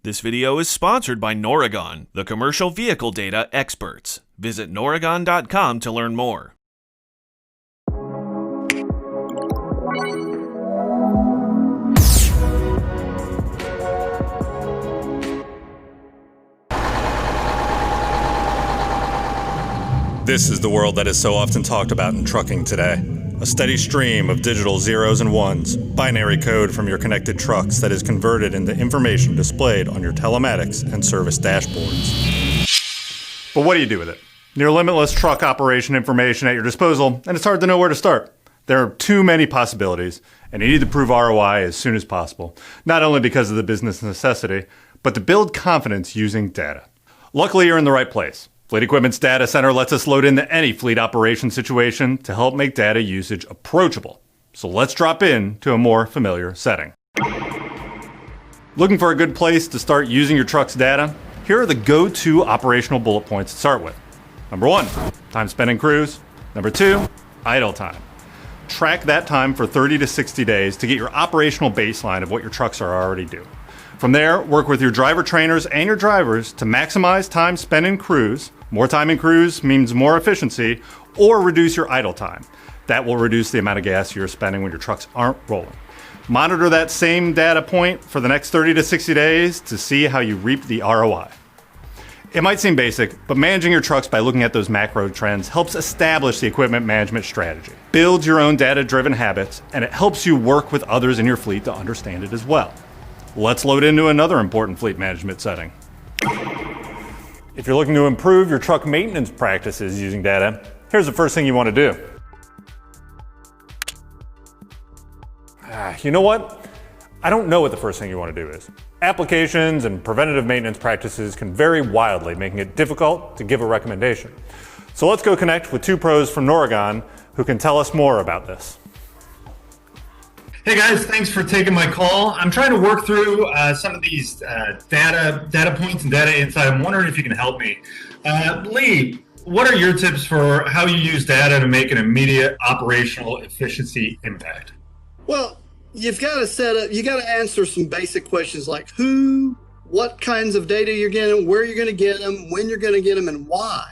This video is sponsored by Noragon, the commercial vehicle data experts. Visit noragon.com to learn more. This is the world that is so often talked about in trucking today. A steady stream of digital zeros and ones, binary code from your connected trucks that is converted into information displayed on your telematics and service dashboards. But what do you do with it? Near limitless truck operation information at your disposal, and it's hard to know where to start. There are too many possibilities, and you need to prove ROI as soon as possible, not only because of the business necessity, but to build confidence using data. Luckily, you're in the right place. Fleet Equipment's Data Center lets us load into any fleet operation situation to help make data usage approachable. So let's drop in to a more familiar setting. Looking for a good place to start using your truck's data? Here are the go-to operational bullet points to start with. Number 1, time spent in cruise. Number 2, idle time. Track that time for 30 to 60 days to get your operational baseline of what your trucks are already doing. From there, work with your driver trainers and your drivers to maximize time spent in cruise. More time in cruise means more efficiency, or reduce your idle time. That will reduce the amount of gas you're spending when your trucks aren't rolling. Monitor that same data point for the next 30 to 60 days to see how you reap the ROI. It might seem basic, but managing your trucks by looking at those macro trends helps establish the equipment management strategy. Build your own data-driven habits, and it helps you work with others in your fleet to understand it as well. Let's load into another important fleet management setting. If you're looking to improve your truck maintenance practices using data, here's the first thing you want to do. You know what? I don't know what the first thing you want to do is. Applications and preventative maintenance practices can vary wildly, making it difficult to give a recommendation. So let's go connect with two pros from Noragon who can tell us more about this. Hey guys, thanks for taking my call. I'm trying to work through some of these data points and data insight. I'm wondering if you can help me. Lee, what are your tips for how you use data to make an immediate operational efficiency impact? Well, you've got to answer some basic questions like who, what kinds of data you're getting, where you're going to get them, when you're going to get them, and why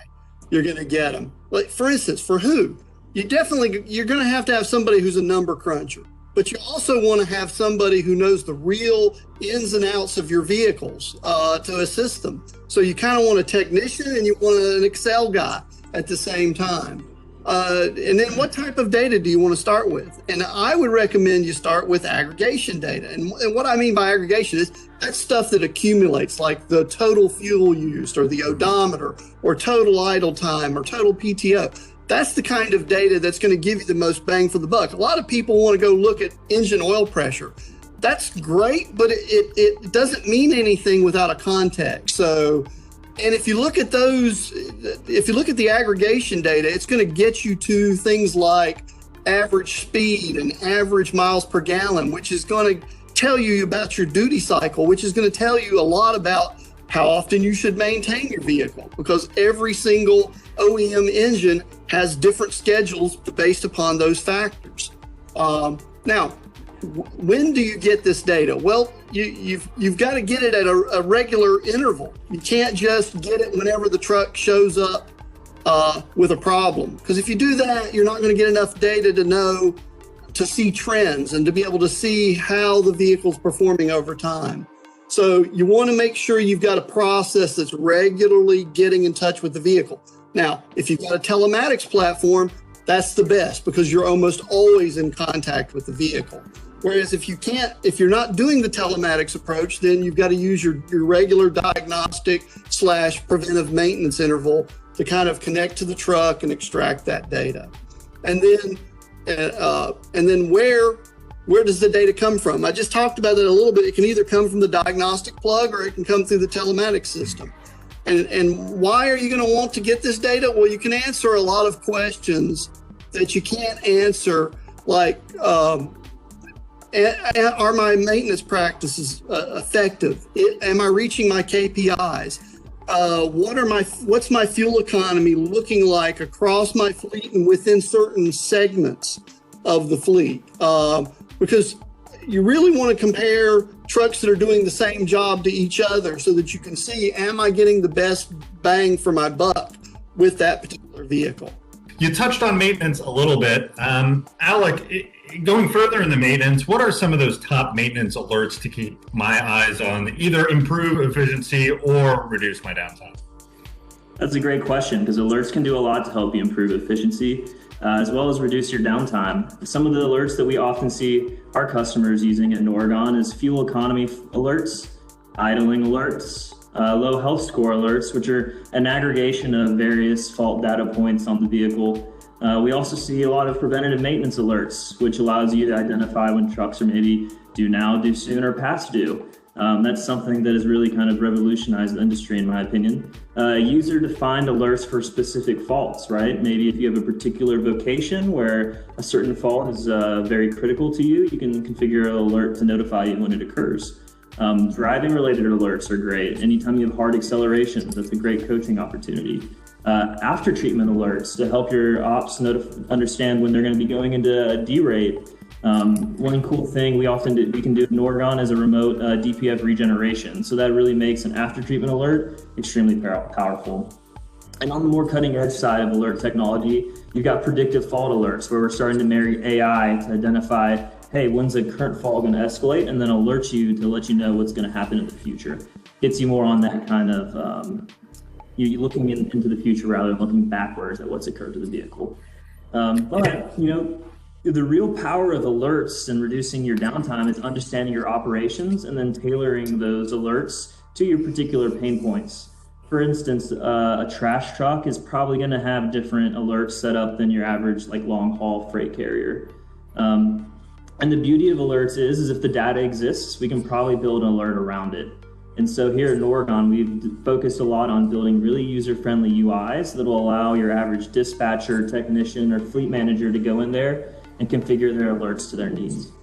you're going to get them. Like, for instance, for who, you're going to have somebody who's a number cruncher. But you also want to have somebody who knows the real ins and outs of your vehicles to assist them. So you kind of want a technician and you want an Excel guy at the same time. And then what type of data do you want to start with? And I would recommend you start with aggregation data. And what I mean by aggregation is that's stuff that accumulates, like the total fuel used or the odometer or total idle time or total PTO. That's the kind of data that's going to give you the most bang for the buck. A lot of people want to go look at engine oil pressure. That's great, but it doesn't mean anything without a context. So, and if you look at the aggregation data, it's going to get you to things like average speed and average miles per gallon, which is going to tell you about your duty cycle, which is going to tell you a lot about how often you should maintain your vehicle, because every single OEM engine has different schedules based upon those factors. Now, when do you get this data? Well, you've got to get it at a regular interval. You can't just get it whenever the truck shows up with a problem, because if you do that, you're not going to get enough data to see trends and to be able to see how the vehicle's performing over time. So you want to make sure you've got a process that's regularly getting in touch with the vehicle. Now, if you've got a telematics platform, that's the best because you're almost always in contact with the vehicle. Whereas if you're not doing the telematics approach, then you've got to use your regular diagnostic / preventive maintenance interval to kind of connect to the truck and extract that data. And then where does the data come from? I just talked about it a little bit. It can either come from the diagnostic plug or it can come through the telematics system. And why are you going to want to get this data? Well, you can answer a lot of questions that you can't answer, like, are my maintenance practices effective? Am I reaching my KPIs? What's my fuel economy looking like across my fleet and within certain segments of the fleet? Because you really want to compare trucks that are doing the same job to each other so that you can see, am I getting the best bang for my buck with that particular vehicle? You touched on maintenance a little bit. Alec, going further in the maintenance, what are some of those top maintenance alerts to keep my eyes on, either improve efficiency or reduce my downtime? That's a great question, because alerts can do a lot to help you improve efficiency, as well as reduce your downtime. Some of the alerts that we often see our customers using at Noregon is fuel economy alerts, idling alerts, low health score alerts, which are an aggregation of various fault data points on the vehicle. We also see a lot of preventative maintenance alerts, which allows you to identify when trucks are maybe due now, due soon, or past due. That's something that has really kind of revolutionized the industry, in my opinion. User-defined alerts for specific faults, right? Maybe if you have a particular vocation where a certain fault is very critical to you, you can configure an alert to notify you when it occurs. Driving-related alerts are great. Anytime you have hard accelerations, that's a great coaching opportunity. After-treatment alerts to help your ops understand when they're going to be going into a D-rate. One cool thing we can do in Noregon is a remote DPF regeneration. So that really makes an after-treatment alert extremely powerful. And on the more cutting-edge side of alert technology, you've got predictive fault alerts, where we're starting to marry AI to identify, hey, when's a current fault going to escalate, and then alert you to let you know what's going to happen in the future. Gets you more on that kind of you looking into the future rather than looking backwards at what's occurred to the vehicle. But the real power of alerts and reducing your downtime is understanding your operations and then tailoring those alerts to your particular pain points. For instance, a trash truck is probably going to have different alerts set up than your average long haul freight carrier. And the beauty of alerts is if the data exists, we can probably build an alert around it. And so here at Noregon, we've focused a lot on building really user-friendly UIs that will allow your average dispatcher, technician, or fleet manager to go in there and configure their alerts to their needs.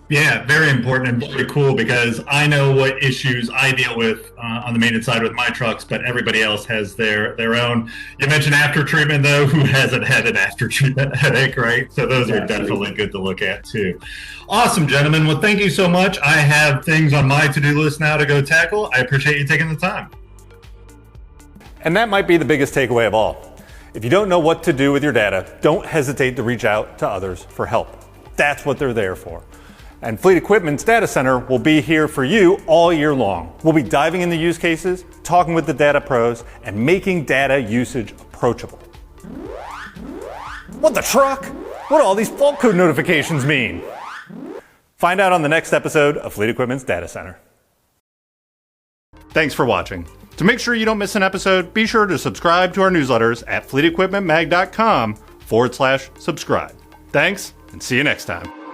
Yeah, very important and very cool, because I know what issues I deal with on the maintenance side with my trucks, but everybody else has their own. You mentioned after treatment, though. Who hasn't had an after treatment headache, right? So those are definitely good to look at too. Awesome, gentlemen. Well, thank you so much. I have things on my to-do list now to go tackle. I appreciate you taking the time. And that might be the biggest takeaway of all. If you don't know what to do with your data, don't hesitate to reach out to others for help. That's what they're there for. And Fleet Equipment's Data Center will be here for you all year long. We'll be diving into use cases, talking with the data pros, and making data usage approachable. What the truck? What do all these fault code notifications mean? Find out on the next episode of Fleet Equipment's Data Center. Thanks for watching. To make sure you don't miss an episode, be sure to subscribe to our newsletters at fleetequipmentmag.com/subscribe. Thanks, and see you next time.